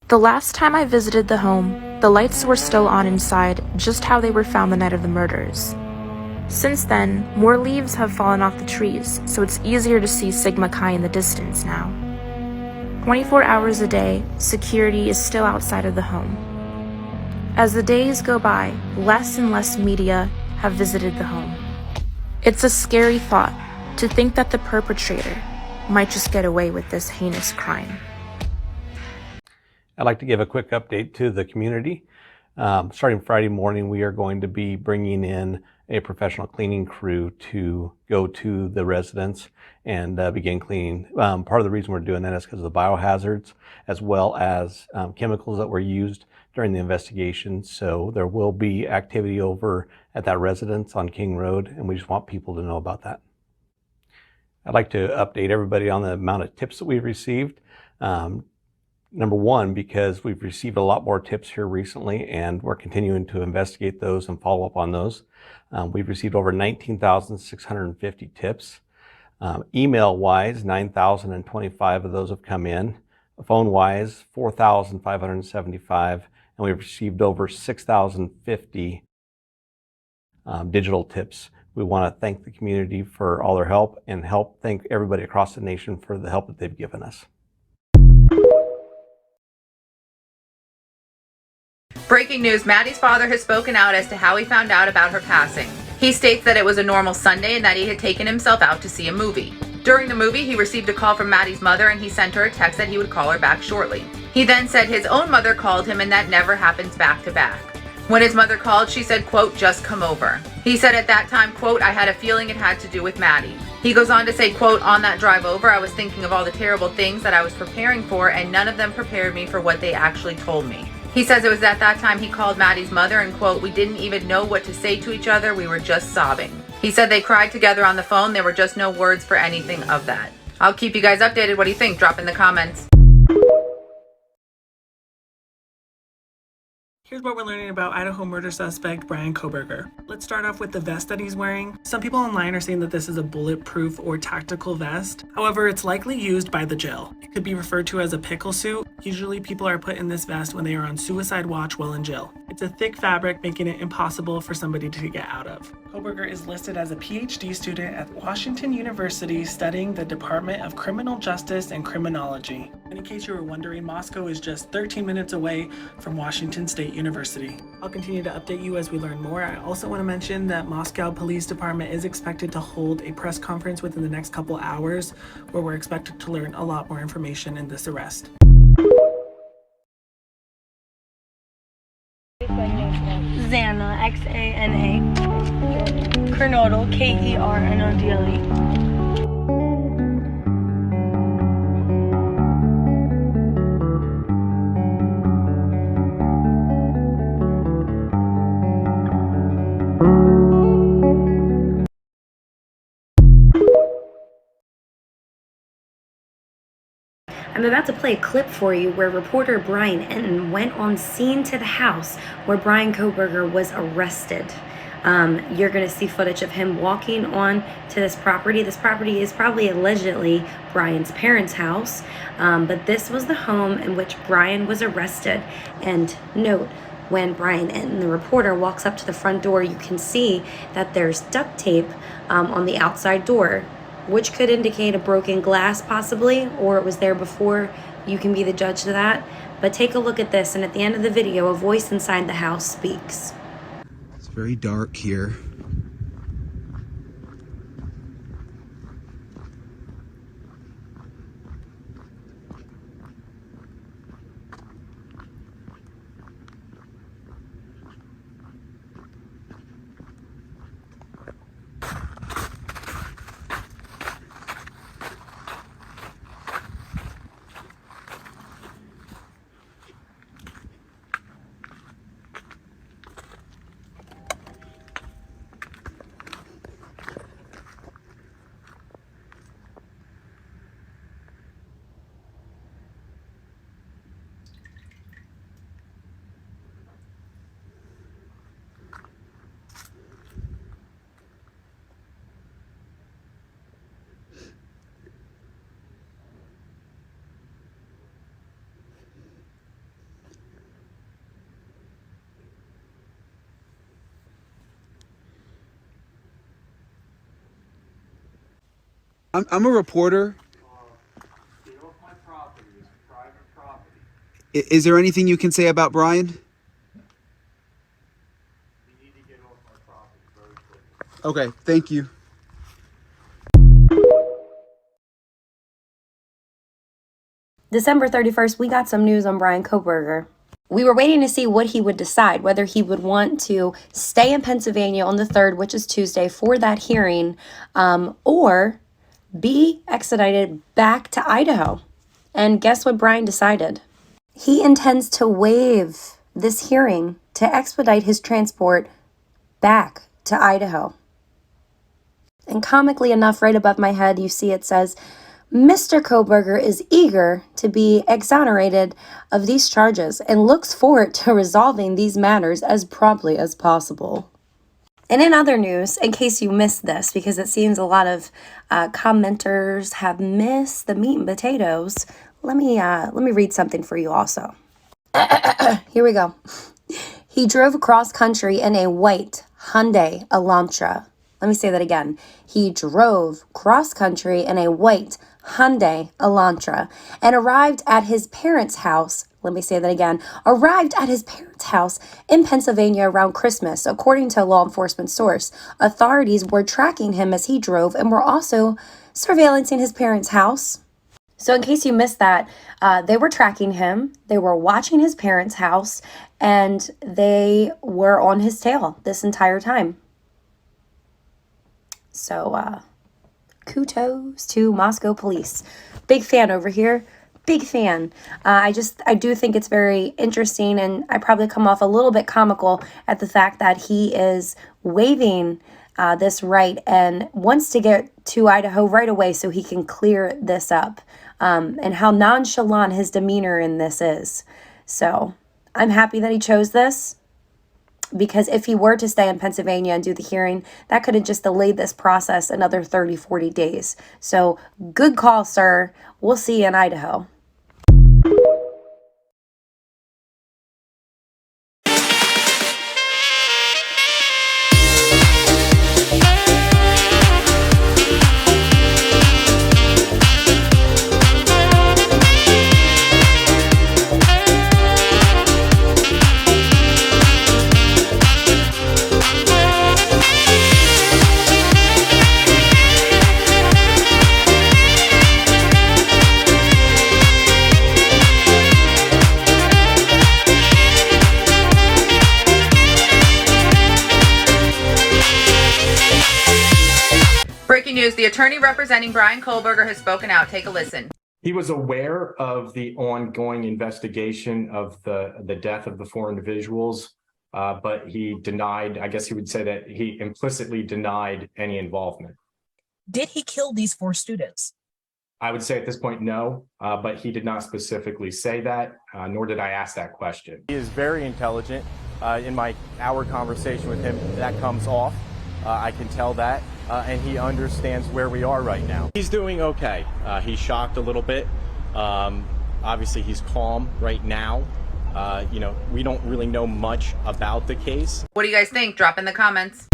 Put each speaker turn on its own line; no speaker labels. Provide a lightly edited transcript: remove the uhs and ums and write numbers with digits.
The last time I visited the home, the lights were still on inside, just how they were found the night of the murders. Since then, more leaves have fallen off the trees, so it's easier to see Sigma Chi in the distance now. 24 hours a day, security is still outside of the home. As the days go by, less and less media have visited the home. It's a scary thought to think that the perpetrator might just get away with this heinous crime.
I'd like to give a quick update to the community. Starting Friday morning, we are going to be bringing in a professional cleaning crew to go to the residents and begin cleaning. Part of the reason we're doing that is because of the biohazards as well as chemicals that were used during the investigation. So there will be activity over at that residence on King Road, and we just want people to know about that. I'd like to update everybody on the amount of tips that we've received. Number one, because we've received a lot more tips here recently and we're continuing to investigate those and follow up on those. We've received over 19,650 tips. Email-wise, 9,025 of those have come in. Phone-wise, 4,575, and we've received over 6,050 digital tips. We want to thank the community for all their help and thank everybody across the nation for the help that they've given us.
Breaking news, Maddie's father has spoken out as to how he found out about her passing. He states that it was a normal Sunday and that he had taken himself out to see a movie. During the movie, he received a call from Maddie's mother and he sent her a text that he would call her back shortly. He then said his own mother called him and that never happens back to back. When his mother called, she said, quote, "Just come over." He said at that time, quote, "I had a feeling it had to do with Maddie." He goes on to say, quote, "On that drive over, I was thinking of all the terrible things that I was preparing for and none of them prepared me for what they actually told me." He says it was at that time he called Maddie's mother and, quote, "We didn't even know what to say to each other. We were just sobbing." He said they cried together on the phone. There were just no words for anything of that. I'll keep you guys updated. What do you think? Drop in the comments.
Here's what we're learning about Idaho murder suspect Bryan Kohberger. Let's start off with the vest that he's wearing. Some people online are saying that this is a bulletproof or tactical vest. However, it's likely used by the jail. It could be referred to as a pickle suit. Usually people are put in this vest when they are on suicide watch while in jail. It's a thick fabric, making it impossible for somebody to get out of. Kohberger is listed as a PhD student at Washington University studying the Department of Criminal Justice and Criminology. And in case you were wondering, Moscow is just 13 minutes away from Washington State University. I'll continue to update you as we learn more. I also want to mention that Moscow Police Department is expected to hold a press conference within the next couple hours where we're expected to learn a lot more information in this arrest.
Xana, Xana. Kernodle, Kernodle.
I'm about to play a clip for you where reporter Bryan went on scene to the house where Bryan Kohberger was arrested. You're going to see footage of him walking on to this property. This property is probably allegedly Bryan's parents' house, but this was the home in which Bryan was arrested. And note, when Bryan and the reporter walks up to the front door, you can see that there's duct tape on the outside door, which could indicate a broken glass possibly, or it was there before. You can be the judge to that. But take a look at this, and at the end of the video, a voice inside the house speaks.
It's very dark here. I'm a reporter.
Get off my property. It's private property.
Is there anything you can say about Bryan?
You need to get off my property very quickly.
Okay, thank you.
December 31st, we got some news on Bryan Kohberger. We were waiting to see what he would decide, whether he would want to stay in Pennsylvania on the 3rd, which is Tuesday, for that hearing, or be extradited back to Idaho. And guess what Bryan decided? He intends to waive this hearing to expedite his transport back to Idaho. And comically enough, right above my head, you see it says, Mr. Kohberger is eager to be exonerated of these charges and looks forward to resolving these matters as promptly as possible. And in other news, in case you missed this, because it seems a lot of commenters have missed the meat and potatoes, let me read something for you also. Here we go. He drove across country in a white Hyundai Elantra. Let me say that again. He drove cross-country in a white Hyundai Elantra and arrived at his parents' house. Let me say that again. Arrived at his parents' house in Pennsylvania around Christmas, according to a law enforcement source. Authorities were tracking him as he drove and were also surveillancing his parents' house. So in case you missed that, they were tracking him, they were watching his parents' house, and they were on his tail this entire time. So, kudos to Moscow police. Big fan over here. Big fan. I do think it's very interesting, and I probably come off a little bit comical at the fact that he is waiving this right and wants to get to Idaho right away so he can clear this up, and how nonchalant his demeanor in this is. So I'm happy that he chose this, because if he were to stay in Pennsylvania and do the hearing, that could have just delayed this process another 30, 40 days. So good call, sir. We'll see you in Idaho.
Breaking news, the attorney representing Bryan Kohberger has spoken out. Take a listen.
He was aware of the ongoing investigation of the death of the 4 individuals, but he denied, I guess he would say that he implicitly denied any involvement.
Did he kill these 4 students?
I would say at this point, no, but he did not specifically say that, nor did I ask that question.
He is very intelligent. In my hour conversation with him, that comes off. I can tell that, and he understands where we are right now. He's doing okay. He's shocked a little bit. Obviously, he's calm right now. We don't really know much about the case.
What do you guys think? Drop in the comments.